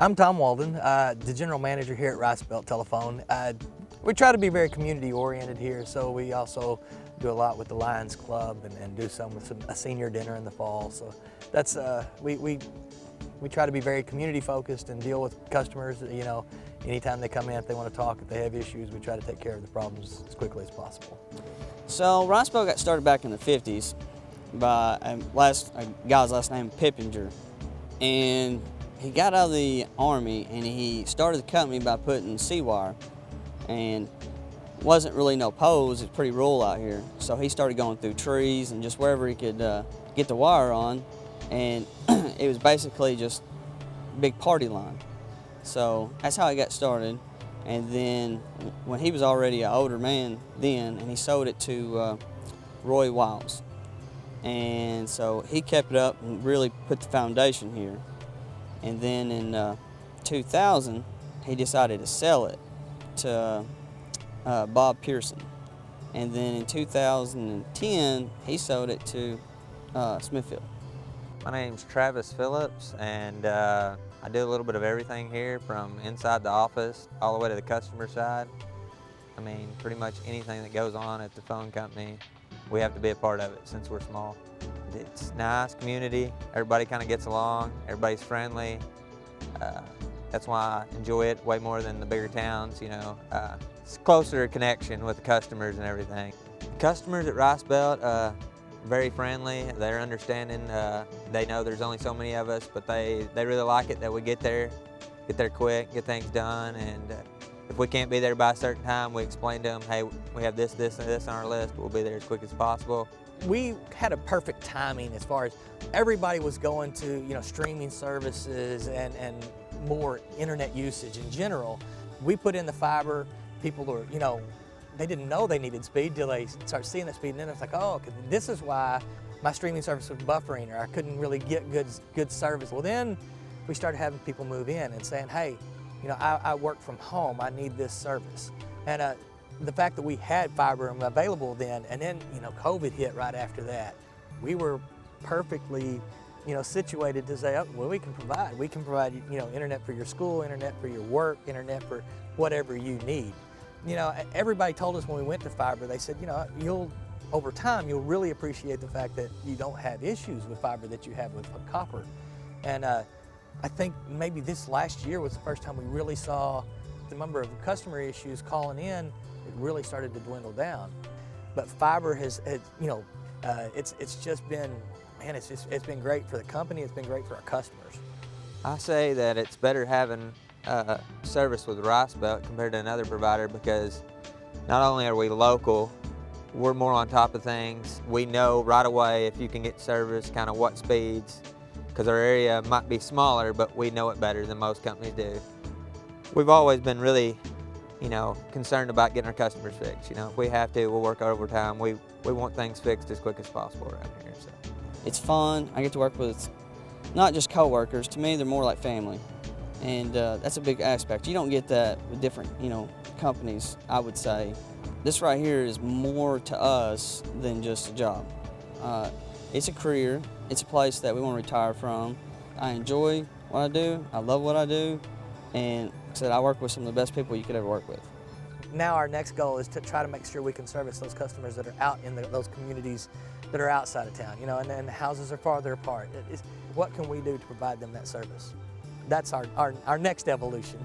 I'm Tom Walden, the general manager here at Rice Belt Telephone. We try to be very community oriented here, so we also do a lot with the Lions Club and do some with a senior dinner in the fall. So that's we try to be very community focused and deal with customers. You know, anytime they come in, if they want to talk, if they have issues, we try to take care of the problems as quickly as possible. So Rice Belt got started back in the 50s by a guy's last name Pippinger, and he got out of the Army and he started the company by putting C-wire, and wasn't really no poles, it's pretty rural out here. So he started going through trees and just wherever he could get the wire on, and it was basically just a big party line. So that's how he got started. And then when he was already an older man then, and he sold it to Roy Wiles. And so he kept it up and really put the foundation here. And then in 2000, he decided to sell it to Bob Pearson. And then in 2010, he sold it to Smithfield. My name's Travis Phillips, and I do a little bit of everything here, from inside the office all the way to the customer side. I mean, pretty much anything that goes on at the phone company, we have to be a part of it since we're small. It's nice community, everybody kind of gets along, everybody's friendly. That's why I enjoy it way more than the bigger towns, you know. It's closer connection with the customers and everything. Customers at Rice Belt, very friendly, they're understanding. They know there's only so many of us, but they really like it that we get there quick, get things done, and if we can't be there by a certain time, we explain to them, hey, we have this, this, and this on our list, we'll be there as quick as possible. We had a perfect timing as far as everybody was going to, you know, streaming services and more internet usage in general. We put in the fiber, people were, you know, they didn't know they needed speed till they start seeing the speed, and then it's like, oh, this is why my streaming service was buffering, or I couldn't really get good service. Well, then we started having people move in and saying, hey, you know, I work from home, I need this service. And the fact that we had fiber available then, and then, you know, COVID hit right after that, we were perfectly, you know, situated to say, oh, well, we can provide, you know, internet for your school, internet for your work, internet for whatever you need. You know, everybody told us when we went to fiber, they said, you know, over time, you'll really appreciate the fact that you don't have issues with fiber that you have with copper. And I think maybe this last year was the first time we really saw the number of customer issues calling in. It really started to dwindle down. But fiber has you know, it's just been, man, it's been great for the company, it's been great for our customers. I say that it's better having service with Rice Belt compared to another provider, because not only are we local, we're more on top of things. We know right away if you can get service, kind of what speeds, because our area might be smaller, but we know it better than most companies do. We've always been really, you know, concerned about getting our customers fixed. You know, if we have to, we'll work overtime. We want things fixed as quick as possible around here. So It's fun. I get to work with not just coworkers. To me, they're more like family. And that's a big aspect. You don't get that with different, you know, companies, I would say. This right here is more to us than just a job. It's a career. It's a place that we want to retire from. I enjoy what I do. I love what I do. And like I said, I work with some of the best people you could ever work with. Now our next goal is to try to make sure we can service those customers that are out in those communities that are outside of town, you know, and the houses are farther apart. What can we do to provide them that service? That's our next evolution.